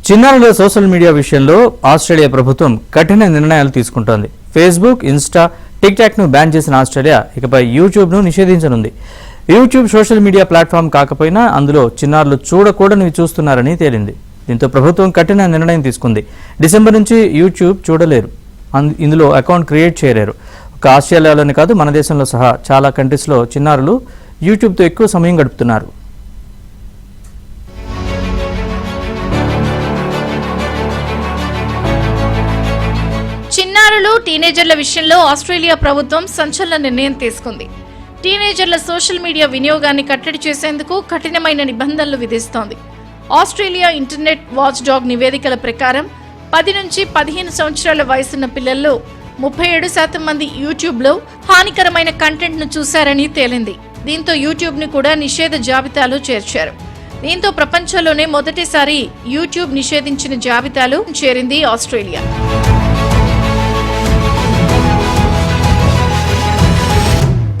చిన్నారుల social media విషయంలో Australia ప్రభుత్వం కఠిన నిర్ణయాలు తీసుకుంటోంది. ఫేస్బుక్, ఇన్స్టా, టిక్టాక్ను బ్యాన్ చేసిన ఆస్ట్రేలియా ఇకపై యూట్యూబ్ను నిషేధించనుంది. యూట్యూబ్ సోషల్ మీడియా ప్లాట్ఫామ్ కాకపోయినా అందులో చిన్నారులు చూడకూడనివి చూస్తున్నారని తేలింది. దీంతో ప్రభుత్వం కఠిన నిర్ణయం తీసుకుంది. డిసెంబర్ నుంచి యూట్యూబ్ చూడలేరు, ఇందులో అకౌంట్ క్రియేట్ చేయలేరు. ఒక ఆస్ట్రేలియాలోనే కాదు, మన దేశంలో సహా చాలా కంట్రీస్లో చిన్నారులు యూట్యూబ్తో ఎక్కువ సమయం గడుపుతున్నారు. చిన్నారులు, టీనేజర్ల విషయంలో ఆస్ట్రేలియా ప్రభుత్వం సంచలన నిర్ణయం తీసుకుంది. టీనేజర్ల సోషల్ మీడియా వినియోగాన్ని కట్టడి చేసేందుకు కఠినమైన నిబంధనలు విధిస్తోంది. ఆస్ట్రేలియా ఇంటర్నెట్ వాచ్ డాగ్ నివేదికల ప్రకారం 10 నుంచి 15 సంవత్సరాల వయసున్న పిల్లల్లో 37% మంది యూట్యూబ్లో హానికరమైన కంటెంట్ను చూశారని తేలింది. దీంతో యూట్యూబ్ని కూడా నిషేధ జాబితాలో చేర్చారు. దీంతో ప్రపంచంలోనే మొదటిసారి యూట్యూబ్ నిషేధించిన జాబితాలో చేరింది ఆస్ట్రేలియా.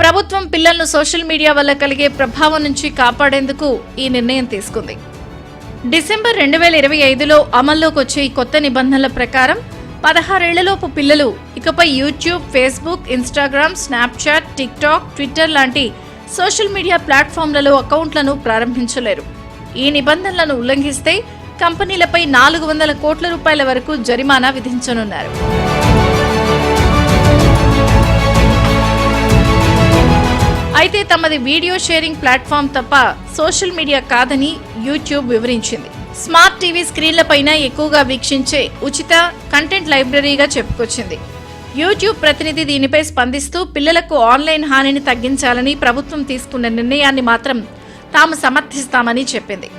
ప్రభుత్వం పిల్లలను సోషల్ మీడియా వల్ల కలిగే ప్రభావం నుంచి కాపాడేందుకు ఈ నిర్ణయం తీసుకుంది. డిసెంబర్ 2025లో అమల్లోకి వచ్చే ఈ కొత్త నిబంధనల ప్రకారం 16 ఏళ్లలోపు పిల్లలు ఇకపై YouTube, Facebook, Instagram, Snapchat, TikTok, Twitter లాంటి సోషల్ మీడియా ప్లాట్ఫామ్లలో అకౌంట్లను ప్రారంభించలేరు. ఈ నిబంధనలను ఉల్లంఘిస్తే కంపెనీలపై 400 కోట్ల రూపాయల వరకు జరిమానా విధించనున్నారు. అయితే తమది వీడియో షేరింగ్ ప్లాట్ఫామ్ తప్ప సోషల్ మీడియా కాదని యూట్యూబ్ వివరించింది. స్మార్ట్ టీవీ స్క్రీన్లపైన ఎక్కువగా వీక్షించే ఉచిత కంటెంట్ లైబ్రరీగా చెప్పుకొచ్చింది. యూట్యూబ్ ప్రతినిధి దీనిపై స్పందిస్తూ పిల్లలకు ఆన్లైన్ హానిని తగ్గించాలని ప్రభుత్వం తీసుకున్న నిర్ణయాన్ని మాత్రం తాము సమర్థిస్తామని చెప్పింది.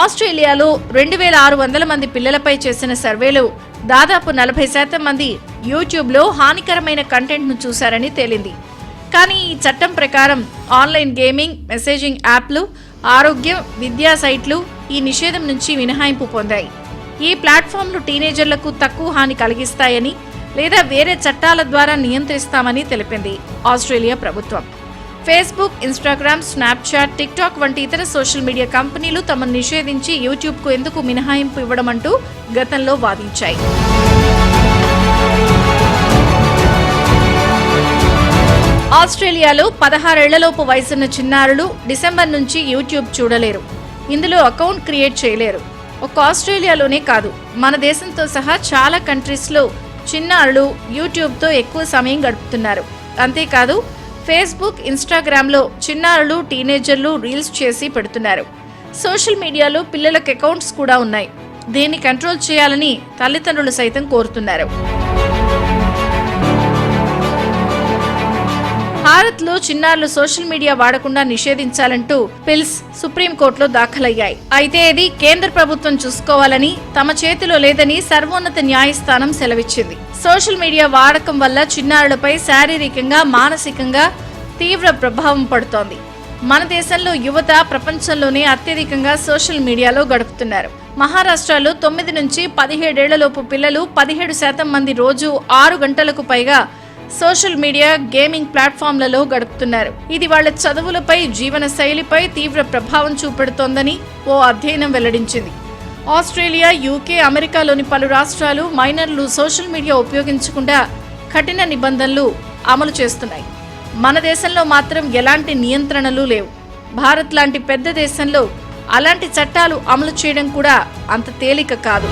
ఆస్ట్రేలియాలో 2600 మంది పిల్లలపై చేసిన సర్వేలో దాదాపు 40% మంది యూట్యూబ్లో హానికరమైన కంటెంట్ను చూశారని తేలింది. కానీ ఈ చట్టం ప్రకారం ఆన్లైన్ గేమింగ్, మెసేజింగ్ యాప్లు, ఆరోగ్యం, విద్యా సైట్లు ఈ నిషేధం నుంచి మినహాయింపు పొందాయి. ఈ ప్లాట్ఫామ్లు టీనేజర్లకు తక్కువ హాని కలిగిస్తాయని లేదా వేరే చట్టాల ద్వారా నియంత్రిస్తామని తెలిపింది ఆస్ట్రేలియా ప్రభుత్వం. ఫేస్బుక్, ఇన్స్టాగ్రామ్, స్నాప్చాట్, టిక్టాక్ వంటి ఇతర సోషల్ మీడియా కంపెనీలు తమను నిషేధించి యూట్యూబ్కు ఎందుకు మినహాయింపు ఇవ్వడమంటూ గతంలో వాదించాయి. ఆస్ట్రేలియాలో 16 ఏళ్లలోపు వయసున్న చిన్నారులు డిసెంబర్ నుంచి యూట్యూబ్ చూడలేరు, ఇందులో అకౌంట్ క్రియేట్ చేయలేరు. ఒక్క ఆస్ట్రేలియాలోనే కాదు, మన దేశంతో సహా చాలా కంట్రీస్లో చిన్నారులు యూట్యూబ్తో ఎక్కువ సమయం గడుపుతున్నారు. అంతేకాదు, ఫేస్బుక్, ఇన్స్టాగ్రామ్లో చిన్నారులు, టీనేజర్లు రీల్స్ చేసి పెడుతున్నారు. సోషల్ మీడియాలో పిల్లలకు అకౌంట్స్ కూడా ఉన్నాయి. దీన్ని కంట్రోల్ చేయాలని తల్లిదండ్రులు సైతం కోరుతున్నారు. భారత్లో చిన్నారులు సోషల్ మీడియా వాడకుండా నిషేధించాలంటూ పిల్స్ సుప్రీంకోర్టులో దాఖలయ్యాయి. అయితే ఇది కేంద్ర ప్రభుత్వం చూసుకోవాలని, తమ చేతిలో లేదని సర్వోన్నత న్యాయస్థానం సెలవిచ్చింది. సోషల్ మీడియా వాడకం వల్ల చిన్నారులపై శారీరకంగా, మానసికంగా తీవ్ర ప్రభావం పడుతోంది. మన దేశంలో యువత ప్రపంచంలోనే అత్యధికంగా సోషల్ మీడియాలో గడుపుతున్నారు. మహారాష్ట్రలో 9 నుంచి 17 ఏళ్లలోపు పిల్లలు 17% మంది రోజు 6 గంటలకు పైగా సోషల్ మీడియా, గేమింగ్ ప్లాట్ఫామ్లలో గడుపుతున్నారు. ఇది వాళ్ల చదువులపై, జీవన శైలిపై తీవ్ర ప్రభావం చూపెడుతోందని ఓ అధ్యయనం వెల్లడించింది. ఆస్ట్రేలియా, యూకే, అమెరికాలోని పలు రాష్ట్రాలు మైనర్లు సోషల్ మీడియా ఉపయోగించకుండా కఠిన నిబంధనలు అమలు చేస్తున్నాయి. మన దేశంలో మాత్రం ఎలాంటి నియంత్రణలు లేవు. భారత్ లాంటి పెద్ద దేశంలో అలాంటి చట్టాలు అమలు చేయడం కూడా అంత తేలిక కాదు.